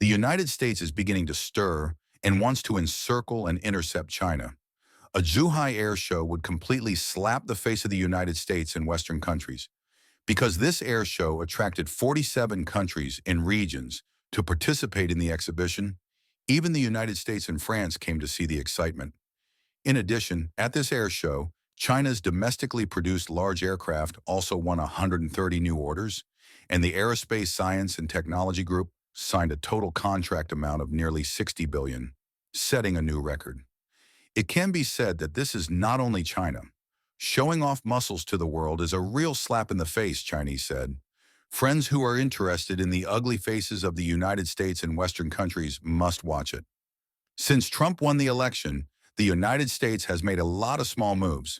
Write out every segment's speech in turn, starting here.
The United States is beginning to stir and wants to encircle and intercept China. A Zhuhai air show would completely slap the face of the United States and Western countries, because this air show attracted 47 countries and regions to participate in the exhibition. Even the United States and France came to see the excitement. In addition, at this air show, China's domestically produced large aircraft also won 130 new orders, and the Aerospace Science and Technology Group signed a total contract amount of nearly $60 billion, setting a new record. It can be said that this is not only China. Showing off muscles to the world is a real slap in the face, Chinese said. Friends who are interested in the ugly faces of the United States and Western countries must watch it. Since Trump won the election, the United States has made a lot of small moves.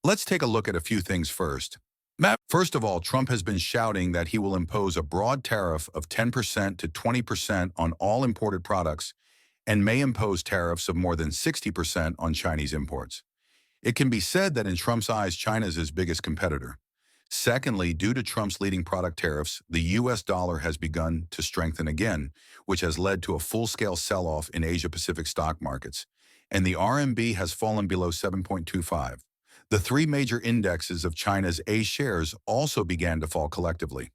Let's take a look at a few things first. First of all, Trump has been shouting that he will impose a broad tariff of 10% to 20% on all imported products and may impose tariffs of more than 60% on Chinese imports. It can be said that in Trump's eyes, China is his biggest competitor. Secondly, due to Trump's leading product tariffs, the U.S. dollar has begun to strengthen again, which has led to a full-scale sell-off in Asia-Pacific stock markets, and the RMB has fallen below 7.25. The three major indexes of China's A shares also began to fall collectively.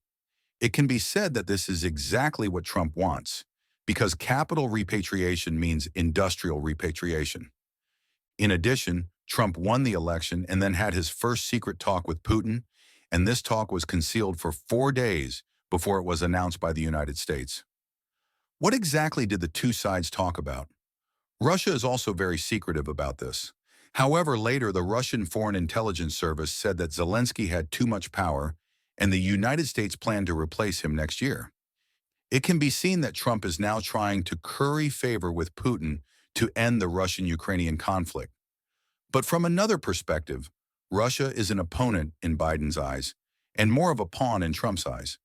It can be said that this is exactly what Trump wants, because capital repatriation means industrial repatriation. In addition, Trump won the election and then had his first secret talk with Putin, and this talk was concealed for 4 days before it was announced by the United States. What exactly did the two sides talk about? Russia is also very secretive about this. However, later the Russian Foreign Intelligence Service said that Zelensky had too much power and the United States planned to replace him next year. It can be seen that Trump is now trying to curry favor with Putin to end the Russian-Ukrainian conflict. But from another perspective, Russia is an opponent in Biden's eyes and more of a pawn in Trump's eyes.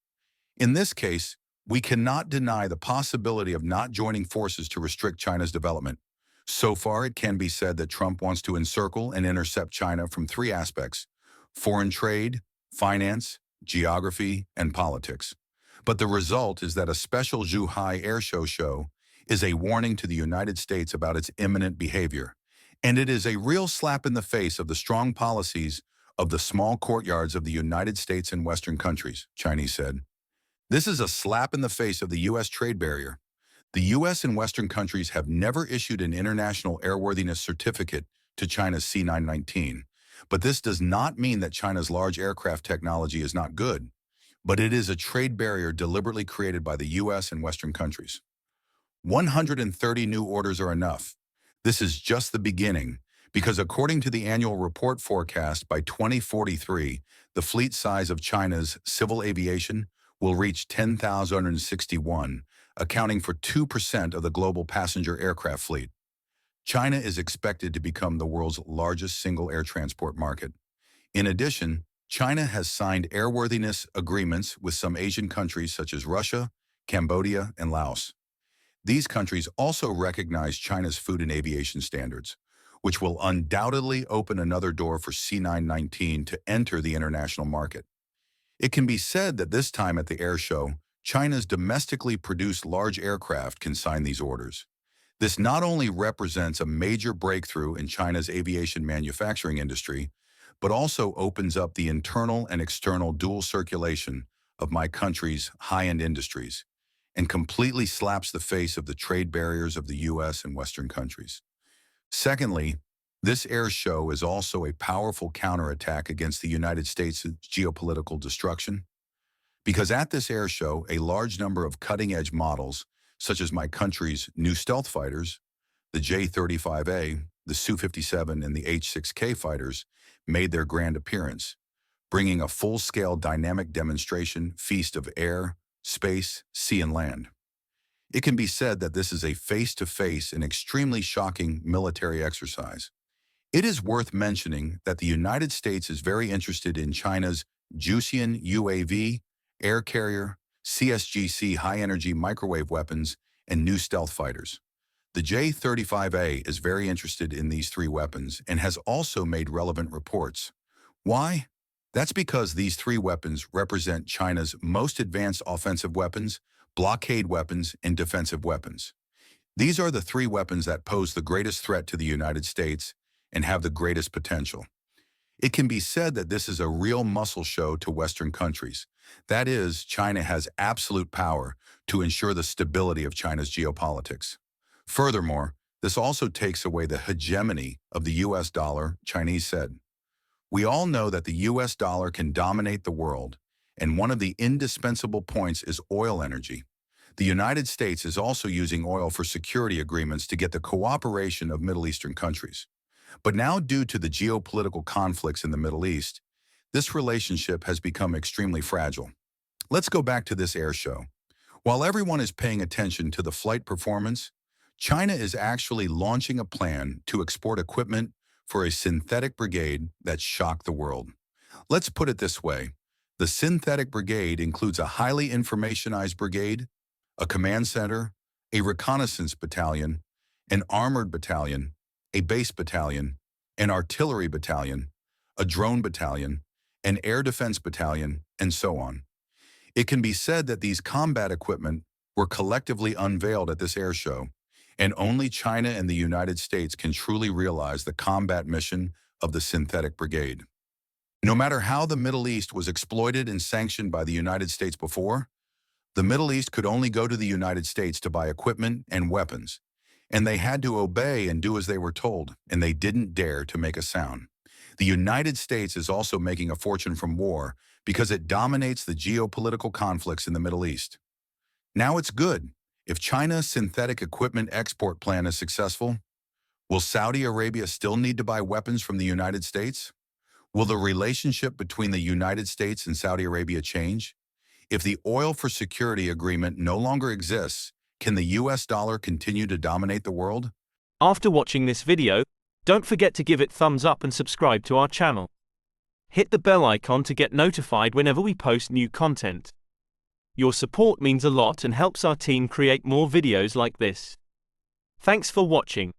In this case, we cannot deny the possibility of not joining forces to restrict China's development. So far, it can be said that Trump wants to encircle and intercept China from three aspects: foreign trade, finance, geography, and politics. But the result is that a special Zhuhai air show is a warning to the United States about its imminent behavior. And it is a real slap in the face of the strong policies of the small courtyards of the United States and Western countries, Chinese said. This is a slap in the face of the U.S. trade barrier. The U.S. and Western countries have never issued an international airworthiness certificate to China's C919. But this does not mean that China's large aircraft technology is not good, but it is a trade barrier deliberately created by the U.S. and Western countries. 130 new orders are enough. This is just the beginning, because according to the annual report forecast, by 2043, the fleet size of China's civil aviation will reach 10,061, accounting for 2% of the global passenger aircraft fleet. China is expected to become the world's largest single air transport market. In addition, China has signed airworthiness agreements with some Asian countries such as Russia, Cambodia, and Laos. These countries also recognize China's food and aviation standards, which will undoubtedly open another door for C919 to enter the international market. It can be said that this time at the air show, China's domestically produced large aircraft can sign these orders. This not only represents a major breakthrough in China's aviation manufacturing industry, but also opens up the internal and external dual circulation of my country's high-end industries, and completely slaps the face of the trade barriers of the U.S. and Western countries. Secondly, this air show is also a powerful counterattack against the United States' geopolitical destruction, because at this air show, a large number of cutting-edge models, such as my country's new stealth fighters, the J-35A, the Su-57, and the H-6K fighters, made their grand appearance, bringing a full-scale dynamic demonstration feast of air, space, sea, and land. It can be said that this is a face-to-face and extremely shocking military exercise. It is worth mentioning that the United States is very interested in China's Jiutian UAV, air carrier, CSGC high-energy microwave weapons, and new stealth fighters. The J-35A is very interested in these three weapons and has also made relevant reports. Why? That's because these three weapons represent China's most advanced offensive weapons, blockade weapons, and defensive weapons. These are the three weapons that pose the greatest threat to the United States and have the greatest potential. It can be said that this is a real muscle show to Western countries. That is, China has absolute power to ensure the stability of China's geopolitics. Furthermore, this also takes away the hegemony of the US dollar, Chinese said. We all know that the US dollar can dominate the world, and one of the indispensable points is oil energy. The United States is also using oil for security agreements to get the cooperation of Middle Eastern countries. But now, due to the geopolitical conflicts in the Middle East, this relationship has become extremely fragile. Let's go back to this air show. While everyone is paying attention to the flight performance, China is actually launching a plan to export equipment for a synthetic brigade that shocked the world. Let's put it this way. The synthetic brigade includes a highly informationized brigade, a command center, a reconnaissance battalion, an armored battalion, a base battalion, an artillery battalion, a drone battalion, an air defense battalion, and so on. It can be said that these combat equipment were collectively unveiled at this air show, and only China and the United States can truly realize the combat mission of the synthetic brigade. No matter how the Middle East was exploited and sanctioned by the United States before, the Middle East could only go to the United States to buy equipment and weapons, and they had to obey and do as they were told, and they didn't dare to make a sound. The United States is also making a fortune from war because it dominates the geopolitical conflicts in the Middle East. Now it's good. If China's synthetic equipment export plan is successful, will Saudi Arabia still need to buy weapons from the United States? Will the relationship between the United States and Saudi Arabia change? If the oil for security agreement no longer exists, can the US dollar continue to dominate the world? After watching this video, don't forget to give it thumbs up and subscribe to our channel. Hit the bell icon to get notified whenever we post new content. Your support means a lot and helps our team create more videos like this. Thanks for watching.